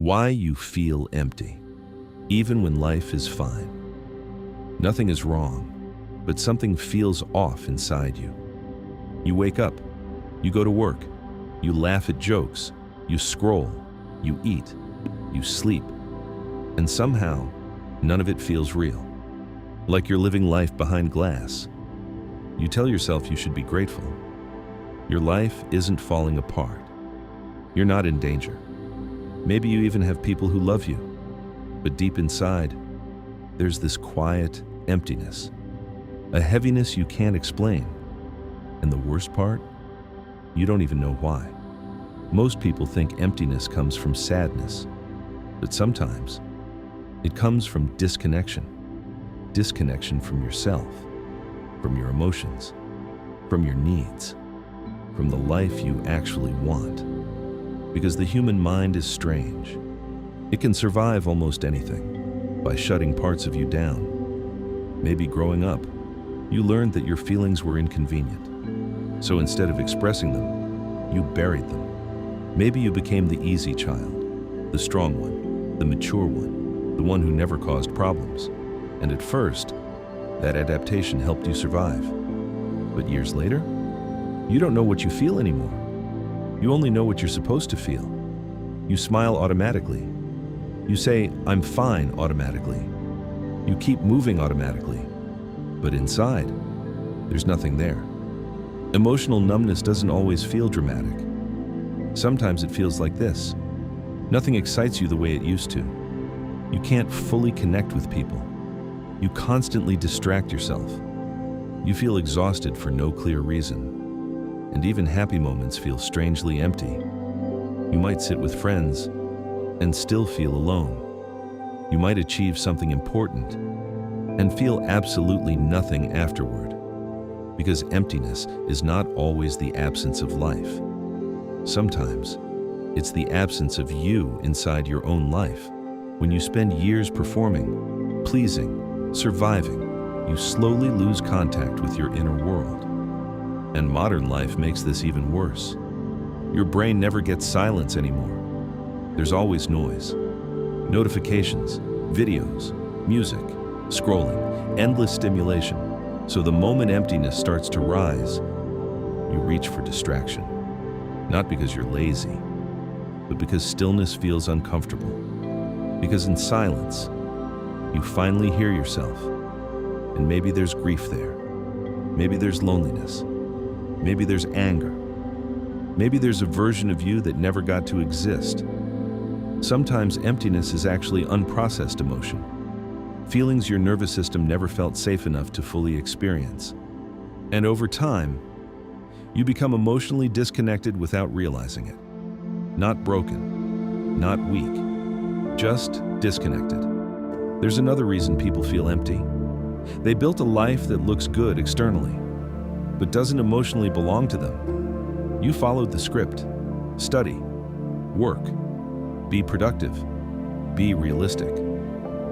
Why you feel empty, even when life is fine. Nothing is wrong, but something feels off inside you. You wake up, you go to work, you laugh at jokes, you scroll, you eat, you sleep, and somehow, none of it feels real. Like you're living life behind glass. You tell yourself you should be grateful. Your life isn't falling apart. You're not in danger. Maybe you even have people who love you. But deep inside, there's this quiet emptiness, a heaviness you can't explain. And the worst part, you don't even know why. Most people think emptiness comes from sadness, but sometimes it comes from disconnection. Disconnection from yourself, from your emotions, from your needs, from the life you actually want. Because the human mind is strange. It can survive almost anything by shutting parts of you down. Maybe growing up, you learned that your feelings were inconvenient. So instead of expressing them, you buried them. Maybe you became the easy child, the strong one, the mature one, the one who never caused problems. And at first, that adaptation helped you survive. But years later, you don't know what you feel anymore. You only know what you're supposed to feel. You smile automatically. You say, "I'm fine," automatically. You keep moving automatically. But inside, there's nothing there. Emotional numbness doesn't always feel dramatic. Sometimes it feels like this. Nothing excites you the way it used to. You can't fully connect with people. You constantly distract yourself. You feel exhausted for no clear reason. And even happy moments feel strangely empty. You might sit with friends and still feel alone. You might achieve something important and feel absolutely nothing afterward. Because emptiness is not always the absence of life. Sometimes it's the absence of you inside your own life. When you spend years performing, pleasing, surviving, you slowly lose contact with your inner world. And modern life makes this even worse. Your brain never gets silence anymore. There's always noise. Notifications, videos, music, scrolling, endless stimulation. So the moment emptiness starts to rise, you reach for distraction. Not because you're lazy, but because stillness feels uncomfortable. Because in silence, you finally hear yourself. And maybe there's grief there. Maybe there's loneliness. Maybe there's anger. Maybe there's a version of you that never got to exist. Sometimes emptiness is actually unprocessed emotion. Feelings your nervous system never felt safe enough to fully experience. And over time, you become emotionally disconnected without realizing it. Not broken, not weak, just disconnected. There's another reason people feel empty. They built a life that looks good externally, but doesn't emotionally belong to them. You followed the script. Study, work, be productive, be realistic.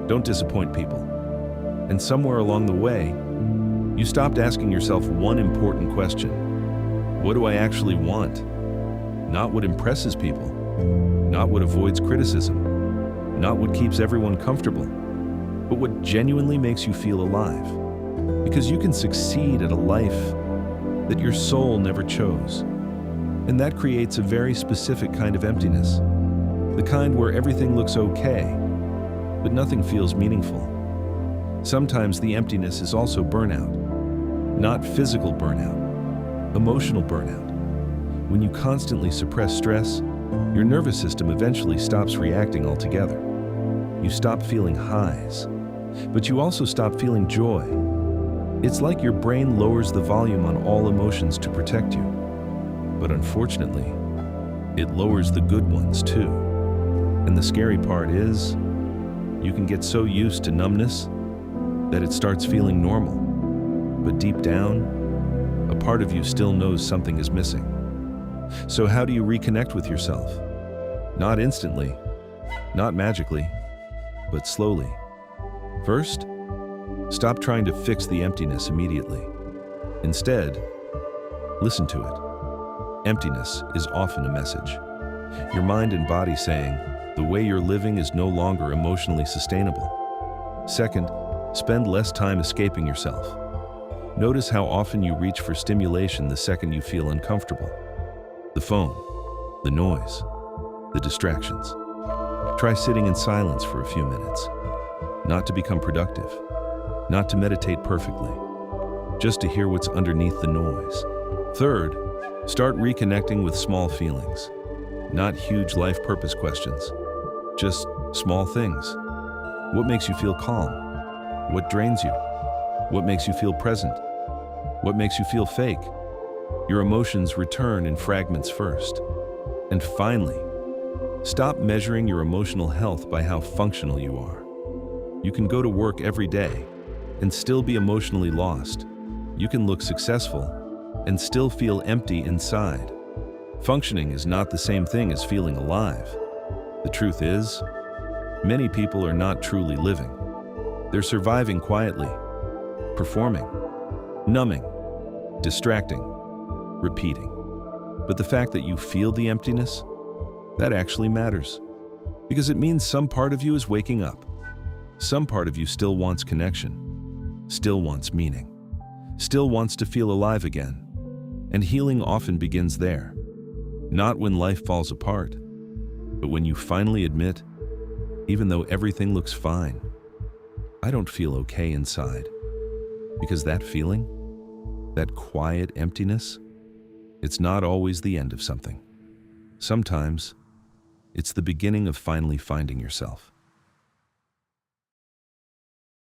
Don't disappoint people. And somewhere along the way, you stopped asking yourself one important question. What do I actually want? Not what impresses people, not what avoids criticism, not what keeps everyone comfortable, but what genuinely makes you feel alive. Because you can succeed at a life that your soul never chose. And that creates a very specific kind of emptiness. The kind where everything looks okay, but nothing feels meaningful. Sometimes the emptiness is also burnout. Not physical burnout, emotional burnout. When you constantly suppress stress, your nervous system eventually stops reacting altogether. You stop feeling highs, but you also stop feeling joy. It's like your brain lowers the volume on all emotions to protect you. But unfortunately, it lowers the good ones too. And the scary part is, you can get so used to numbness that it starts feeling normal. But deep down, a part of you still knows something is missing. So how do you reconnect with yourself? Not instantly, not magically, but slowly. First, stop trying to fix the emptiness immediately. Instead, listen to it. Emptiness is often a message. Your mind and body saying, The way you're living is no longer emotionally sustainable. Second, spend less time escaping yourself. Notice how often you reach for stimulation the second you feel uncomfortable. The phone, the noise, the distractions. Try sitting in silence for a few minutes. Not to become productive, not to meditate perfectly, just to hear what's underneath the noise. Third, start reconnecting with small feelings, not huge life purpose questions, just small things. What makes you feel calm? What drains you? What makes you feel present? What makes you feel fake? Your emotions return in fragments first. And finally, stop measuring your emotional health by how functional you are. You can go to work every day and still be emotionally lost. You can look successful and still feel empty inside. Functioning is not the same thing as feeling alive. The truth is, many people are not truly living. They're surviving quietly, performing, numbing, distracting, repeating. But the fact that you feel the emptiness, that actually matters. Because it means some part of you is waking up. Some part of you still wants connection, still wants meaning, still wants to feel alive again. And healing often begins there. Not when life falls apart, but when you finally admit, even though everything looks fine, I don't feel okay inside. Because that feeling, that quiet emptiness, it's not always the end of something. Sometimes, it's the beginning of finally finding yourself.